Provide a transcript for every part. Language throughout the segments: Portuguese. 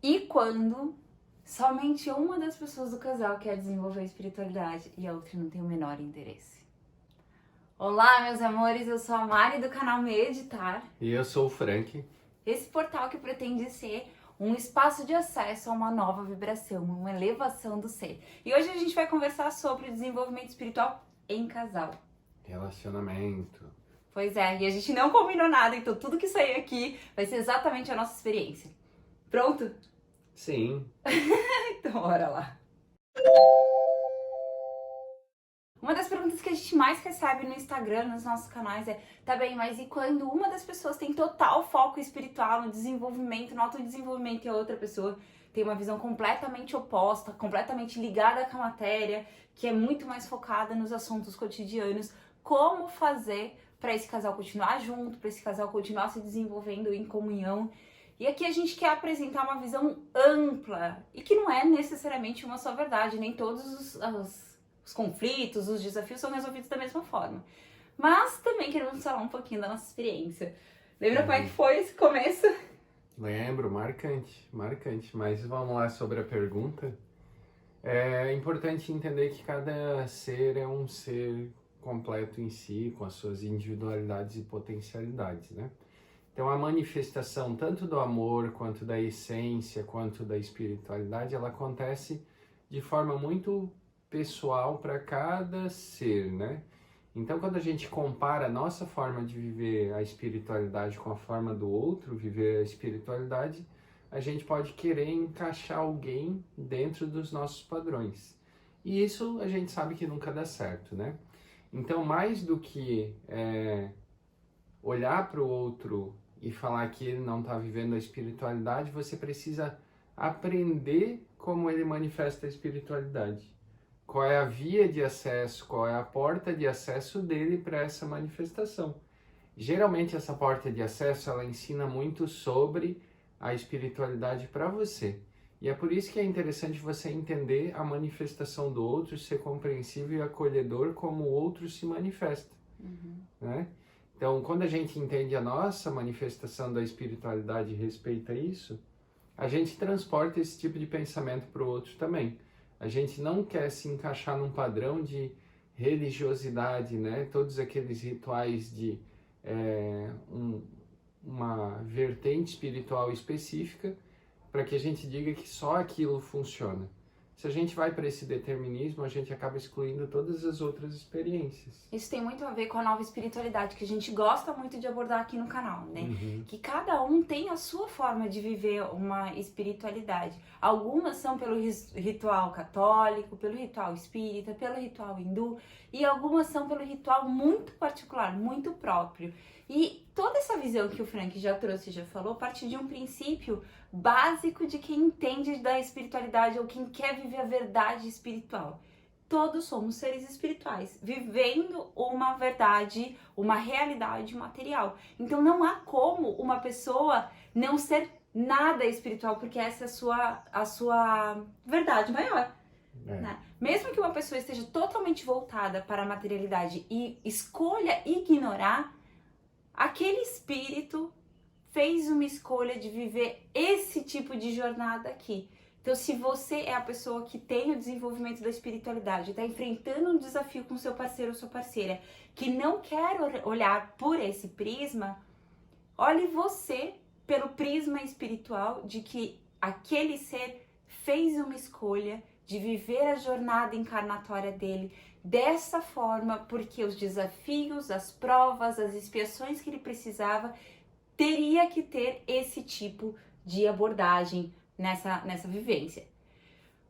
E quando somente uma das pessoas do casal quer desenvolver a espiritualidade e a outra não tem o menor interesse? Olá, meus amores, eu sou a Mari do canal Meditar. E eu sou o Frank. Esse portal que pretende ser um espaço de acesso a uma nova vibração, uma elevação do ser. E hoje a gente vai conversar sobre desenvolvimento espiritual em casal. Relacionamento. Pois é, e a gente não combinou nada, então tudo que sair aqui vai ser exatamente a nossa experiência. Pronto? Sim. Então, bora lá. Uma das perguntas que a gente mais recebe no Instagram, nos nossos canais é: tá bem, mas e quando uma das pessoas tem total foco espiritual no desenvolvimento, no autodesenvolvimento, e a outra pessoa tem uma visão completamente oposta, completamente ligada com a matéria, que é muito mais focada nos assuntos cotidianos? Como fazer para esse casal continuar junto, para esse casal continuar se desenvolvendo em comunhão? E aqui a gente quer apresentar uma visão ampla e que não é necessariamente uma só verdade, nem todos os conflitos, os desafios são resolvidos da mesma forma. Mas também queremos falar um pouquinho da nossa experiência. Lembra como é que foi esse começo? Lembro, marcante. Mas vamos lá sobre a pergunta. É importante entender que cada ser é um ser completo em si, com as suas individualidades e potencialidades, né? Então a manifestação tanto do amor, quanto da essência, quanto da espiritualidade, ela acontece de forma muito pessoal para cada ser, né? Então quando a gente compara a nossa forma de viver a espiritualidade com a forma do outro viver a espiritualidade, a gente pode querer encaixar alguém dentro dos nossos padrões. E isso a gente sabe que nunca dá certo, né? Então mais do que olhar para o outro e falar que ele não está vivendo a espiritualidade, você precisa aprender como ele manifesta a espiritualidade. Qual é a via de acesso, qual é a porta de acesso dele para essa manifestação. Geralmente essa porta de acesso, ela ensina muito sobre a espiritualidade para você. E é por isso que é interessante você entender a manifestação do outro, ser compreensível e acolhedor como o outro se manifesta, né? Então, quando a gente entende a nossa manifestação da espiritualidade e respeita isso, a gente transporta esse tipo de pensamento para o outro também. A gente não quer se encaixar num padrão de religiosidade, né? Todos aqueles rituais de uma vertente espiritual específica para que a gente diga que só aquilo funciona. Se a gente vai para esse determinismo, a gente acaba excluindo todas as outras experiências. Isso tem muito a ver com a nova espiritualidade, que a gente gosta muito de abordar aqui no canal, né? Que cada um tem a sua forma de viver uma espiritualidade. Algumas são pelo ritual católico, pelo ritual espírita, pelo ritual hindu, e algumas são pelo ritual muito particular, muito próprio. E toda essa visão que o Frank já trouxe, já falou, parte de um princípio básico de quem entende da espiritualidade ou quem quer viver a verdade espiritual. Todos somos seres espirituais, vivendo uma verdade, uma realidade material. Então não há como uma pessoa não ser nada espiritual, porque essa é a sua verdade maior. Né? Mesmo que uma pessoa esteja totalmente voltada para a materialidade e escolha ignorar, aquele espírito fez uma escolha de viver esse tipo de jornada aqui. Então, se você é a pessoa que tem o desenvolvimento da espiritualidade, está enfrentando um desafio com seu parceiro ou sua parceira, que não quer olhar por esse prisma, olhe você pelo prisma espiritual de que aquele ser fez uma escolha de viver a jornada encarnatória dele dessa forma, porque os desafios, as provas, as expiações que ele precisava, teria que ter esse tipo de abordagem nessa vivência.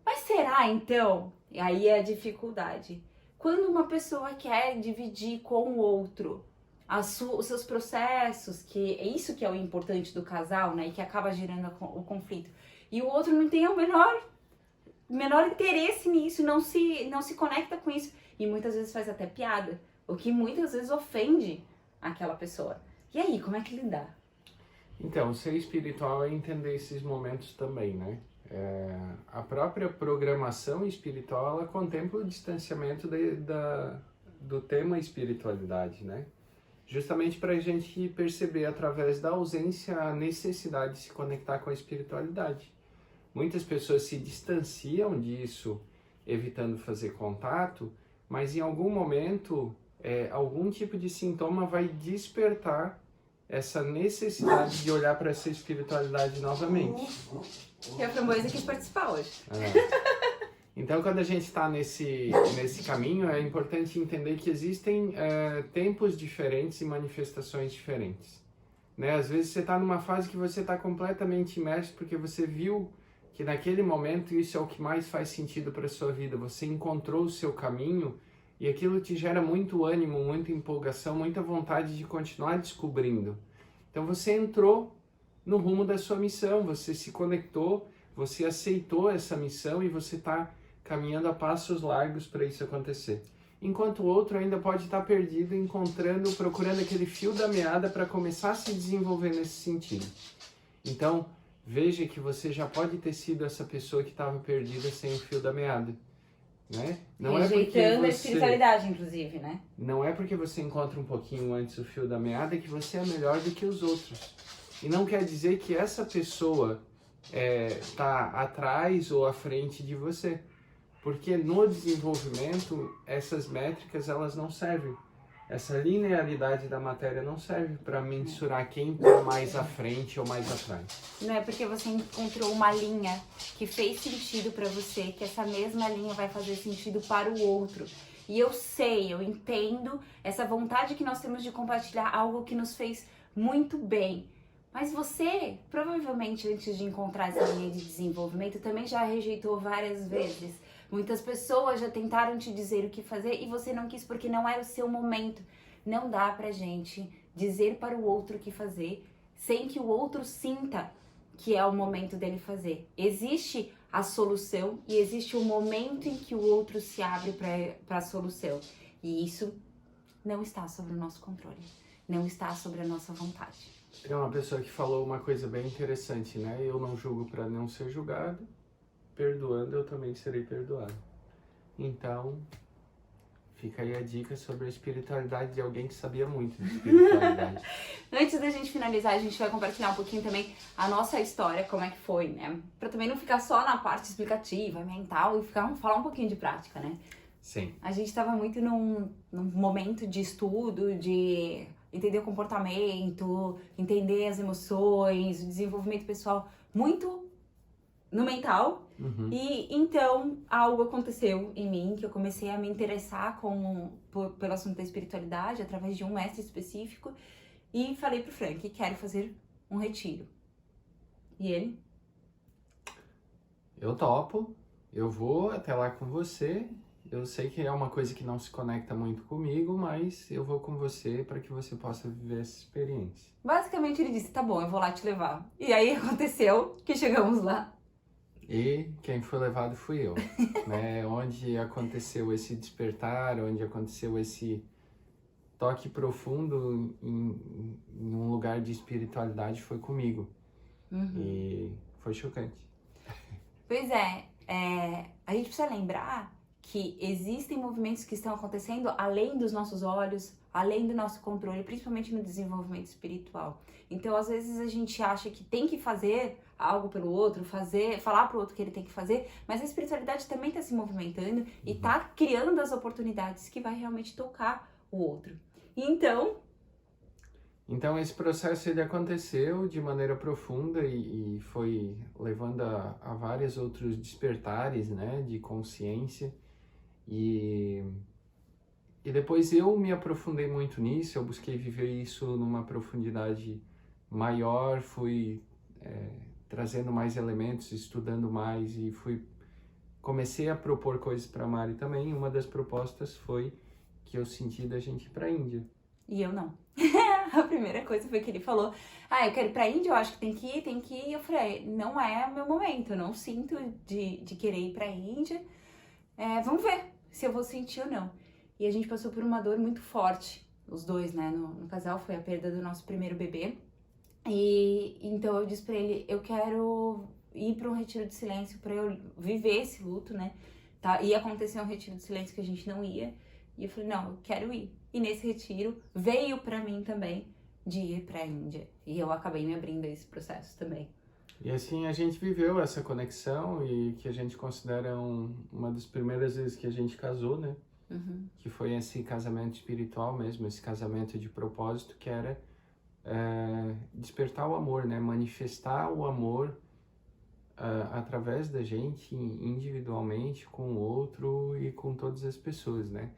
Mas será então, e aí é a dificuldade, quando uma pessoa quer dividir com o outro os seus processos, que é isso que é o importante do casal, né, e que acaba gerando o conflito, e o outro não tem o menor interesse nisso, não se conecta com isso, e muitas vezes faz até piada, o que muitas vezes ofende aquela pessoa. E aí, como é que lidar? Então, ser espiritual é entender esses momentos também, né? A própria programação espiritual, ela contempla o distanciamento do tema espiritualidade, né? Justamente para a gente perceber através da ausência a necessidade de se conectar com a espiritualidade. Muitas pessoas se distanciam disso, evitando fazer contato, mas em algum momento, algum tipo de sintoma vai despertar essa necessidade de olhar para essa espiritualidade novamente. E a Framboesa quis participar hoje. Então, quando a gente está nesse caminho, é importante entender que existem tempos diferentes e manifestações diferentes. Né? Às vezes você está numa fase que você está completamente imerso porque você viu que naquele momento isso é o que mais faz sentido para a sua vida. Você encontrou o seu caminho e aquilo te gera muito ânimo, muita empolgação, muita vontade de continuar descobrindo. Então você entrou no rumo da sua missão, você se conectou, você aceitou essa missão e você está caminhando a passos largos para isso acontecer. Enquanto o outro ainda pode estar perdido, procurando aquele fio da meada para começar a se desenvolver nesse sentido. Então, veja que você já pode ter sido essa pessoa que estava perdida sem o fio da meada. Né? Rejeitando a espiritualidade, inclusive, né? Não é porque você encontra um pouquinho antes o fio da meada que você é melhor do que os outros. E não quer dizer que essa pessoa está atrás ou à frente de você. Porque no desenvolvimento, essas métricas elas não servem. Essa linearidade da matéria não serve para mensurar quem está mais à frente ou mais atrás. Não é porque você encontrou uma linha que fez sentido para você, que essa mesma linha vai fazer sentido para o outro. E eu entendo essa vontade que nós temos de compartilhar algo que nos fez muito bem. Mas você, provavelmente, antes de encontrar essa linha de desenvolvimento, também já rejeitou várias vezes. Muitas pessoas já tentaram te dizer o que fazer e você não quis porque não era o seu momento. Não dá pra gente dizer para o outro o que fazer sem que o outro sinta que é o momento dele fazer. Existe a solução e existe o momento em que o outro se abre para a solução. E isso não está sobre o nosso controle, não está sobre a nossa vontade. Tem uma pessoa que falou uma coisa bem interessante, né? Eu não julgo para não ser julgado. Perdoando, eu também serei perdoado. Então, fica aí a dica sobre a espiritualidade de alguém que sabia muito de espiritualidade. Antes da gente finalizar, a gente vai compartilhar um pouquinho também a nossa história, como é que foi, né? Pra também não ficar só na parte explicativa, mental, e falar um pouquinho de prática, né? Sim. A gente tava muito num momento de estudo, de entender o comportamento, entender as emoções, o desenvolvimento pessoal, muito no mental. E então algo aconteceu em mim que eu comecei a me interessar pelo assunto da espiritualidade através de um mestre específico e falei pro Frank, quero fazer um retiro. E ele? Eu topo, eu vou até lá com você. Eu sei que é uma coisa que não se conecta muito comigo, mas eu vou com você para que você possa viver essa experiência. Basicamente ele disse, tá bom, eu vou lá te levar. E aí aconteceu que chegamos lá. E quem foi levado fui eu, né? Onde aconteceu esse despertar, onde aconteceu esse toque profundo em um lugar de espiritualidade foi comigo. E foi chocante. Pois é, a gente precisa lembrar que existem movimentos que estão acontecendo além dos nossos olhos, além do nosso controle, principalmente no desenvolvimento espiritual. Então, às vezes a gente acha que tem que fazer algo pelo outro, falar pro outro que ele tem que fazer, mas a espiritualidade também está se movimentando e está criando as oportunidades que vai realmente tocar o outro. Então esse processo ele aconteceu de maneira profunda e foi levando a vários outros despertares, né, de consciência. E depois eu me aprofundei muito nisso, eu busquei viver isso numa profundidade maior, fui trazendo mais elementos, estudando mais e comecei a propor coisas para a Mari também. Uma das propostas foi que eu senti da gente ir para a Índia. E eu não. A primeira coisa foi que ele falou, eu quero ir pra Índia, eu acho que tem que ir. Eu falei, não é o meu momento, eu não sinto de querer ir pra Índia. Vamos ver se eu vou sentir ou não. E a gente passou por uma dor muito forte, os dois, né, no casal, foi a perda do nosso primeiro bebê. E então eu disse pra ele, eu quero ir pra um retiro de silêncio pra eu viver esse luto, né. Ia acontecer um retiro de silêncio que a gente não ia. E eu falei, não, eu quero ir. E nesse retiro veio pra mim também de ir pra Índia. E eu acabei me abrindo a esse processo também. E assim a gente viveu essa conexão e que a gente considera uma das primeiras vezes que a gente casou, né? Que foi esse casamento espiritual mesmo, esse casamento de propósito que era despertar o amor, né? Manifestar o amor através da gente, individualmente, com o outro e com todas as pessoas, né?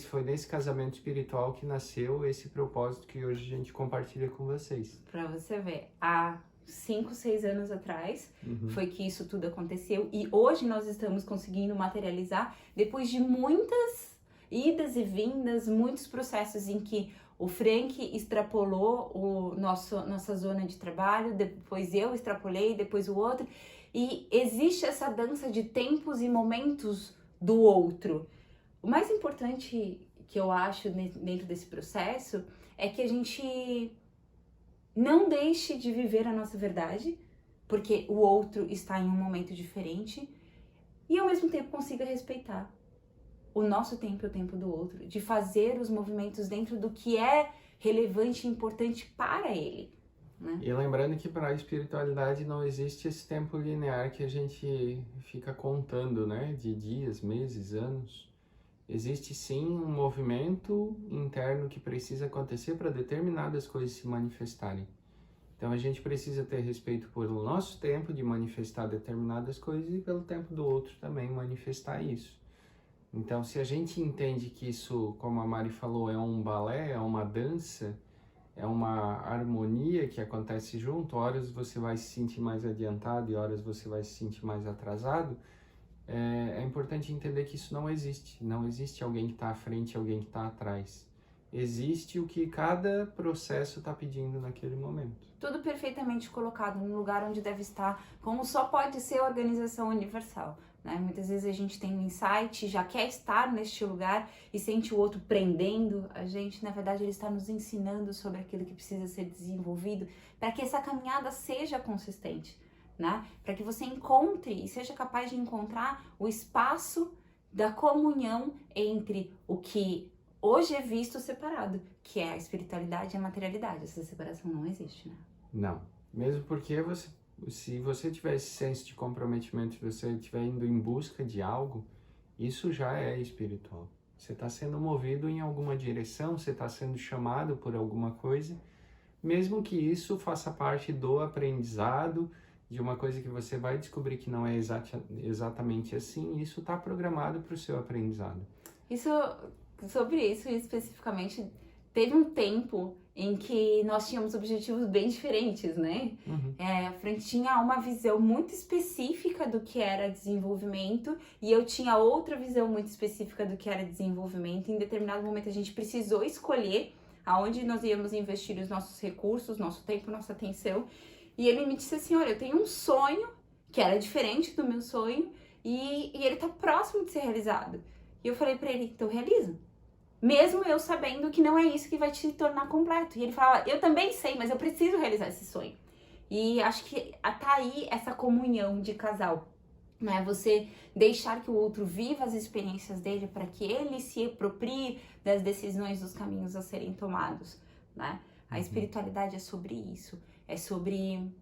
Foi nesse casamento espiritual que nasceu esse propósito que hoje a gente compartilha com vocês. Pra você ver, há 5, 6 anos atrás foi que isso tudo aconteceu e hoje nós estamos conseguindo materializar depois de muitas idas e vindas, muitos processos em que o Frank extrapolou nossa zona de trabalho, depois eu extrapolei, depois o outro, e existe essa dança de tempos e momentos do outro. O mais importante que eu acho dentro desse processo é que a gente não deixe de viver a nossa verdade, porque o outro está em um momento diferente, e ao mesmo tempo consiga respeitar o nosso tempo e o tempo do outro, de fazer os movimentos dentro do que é relevante e importante para ele, né? E lembrando que para a espiritualidade não existe esse tempo linear que a gente fica contando, né? De dias, meses, anos. Existe sim um movimento interno que precisa acontecer para determinadas coisas se manifestarem. Então a gente precisa ter respeito pelo nosso tempo de manifestar determinadas coisas e pelo tempo do outro também manifestar isso. Então se a gente entende que isso, como a Mari falou, é um balé, é uma dança, é uma harmonia que acontece junto, horas você vai se sentir mais adiantado e horas você vai se sentir mais atrasado, é importante entender que isso não existe. Não existe alguém que está à frente e alguém que está atrás. Existe o que cada processo está pedindo naquele momento. Tudo perfeitamente colocado no lugar onde deve estar, como só pode ser a organização universal, né? Muitas vezes a gente tem um insight, já quer estar neste lugar e sente o outro prendendo a gente. Na verdade, ele está nos ensinando sobre aquilo que precisa ser desenvolvido para que essa caminhada seja consistente, né? Para que você encontre e seja capaz de encontrar o espaço da comunhão entre o que hoje é visto separado, que é a espiritualidade e a materialidade. Essa separação não existe, né? Não. Mesmo porque se você tiver esse senso de comprometimento, se você estiver indo em busca de algo, isso já é espiritual. Você está sendo movido em alguma direção, você está sendo chamado por alguma coisa, mesmo que isso faça parte do aprendizado, de uma coisa que você vai descobrir que não é exatamente assim, isso está programado para o seu aprendizado. Sobre isso especificamente, teve um tempo em que nós tínhamos objetivos bem diferentes, né? A Fran tinha uma visão muito específica do que era desenvolvimento e eu tinha outra visão muito específica do que era desenvolvimento. Em determinado momento a gente precisou escolher aonde nós íamos investir os nossos recursos, nosso tempo, nossa atenção. E ele me disse assim, olha, eu tenho um sonho que era diferente do meu sonho e ele tá próximo de ser realizado. E eu falei pra ele, então realiza. Mesmo eu sabendo que não é isso que vai te tornar completo. E ele falava, eu também sei, mas eu preciso realizar esse sonho. E acho que tá aí essa comunhão de casal, né? Você deixar que o outro viva as experiências dele para que ele se aproprie das decisões, dos caminhos a serem tomados, né? A espiritualidade é sobre isso.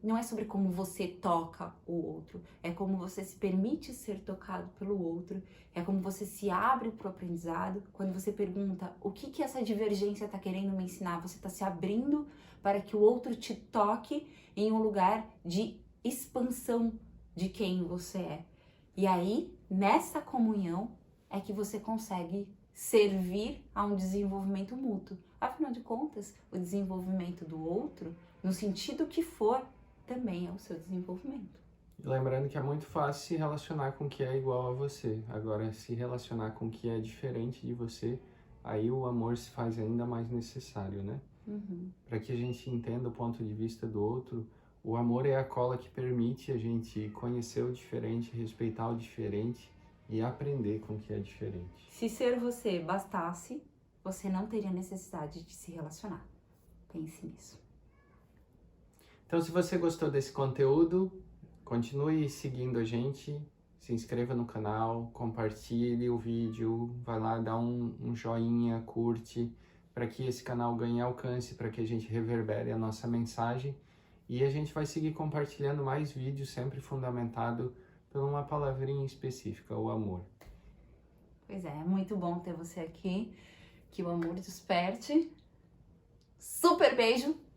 Não é sobre como você toca o outro, é como você se permite ser tocado pelo outro, é como você se abre para o aprendizado. Quando você pergunta o que essa divergência está querendo me ensinar, você está se abrindo para que o outro te toque em um lugar de expansão de quem você é. E aí, nessa comunhão, é que você consegue servir a um desenvolvimento mútuo. Afinal de contas, o desenvolvimento do outro, no sentido que for, também é o seu desenvolvimento. E lembrando que é muito fácil se relacionar com o que é igual a você. Agora, se relacionar com o que é diferente de você, aí o amor se faz ainda mais necessário, né? Para que a gente entenda o ponto de vista do outro, o amor é a cola que permite a gente conhecer o diferente, respeitar o diferente e aprender com o que é diferente. Se ser você bastasse, você não teria necessidade de se relacionar. Pense nisso. Então, se você gostou desse conteúdo, continue seguindo a gente, se inscreva no canal, compartilhe o vídeo, vai lá, dá um joinha, curte, para que esse canal ganhe alcance, para que a gente reverbere a nossa mensagem E a gente vai seguir compartilhando mais vídeos, sempre fundamentado por uma palavrinha específica, o amor. Pois é muito bom ter você aqui. Que o amor desperte. Super beijo!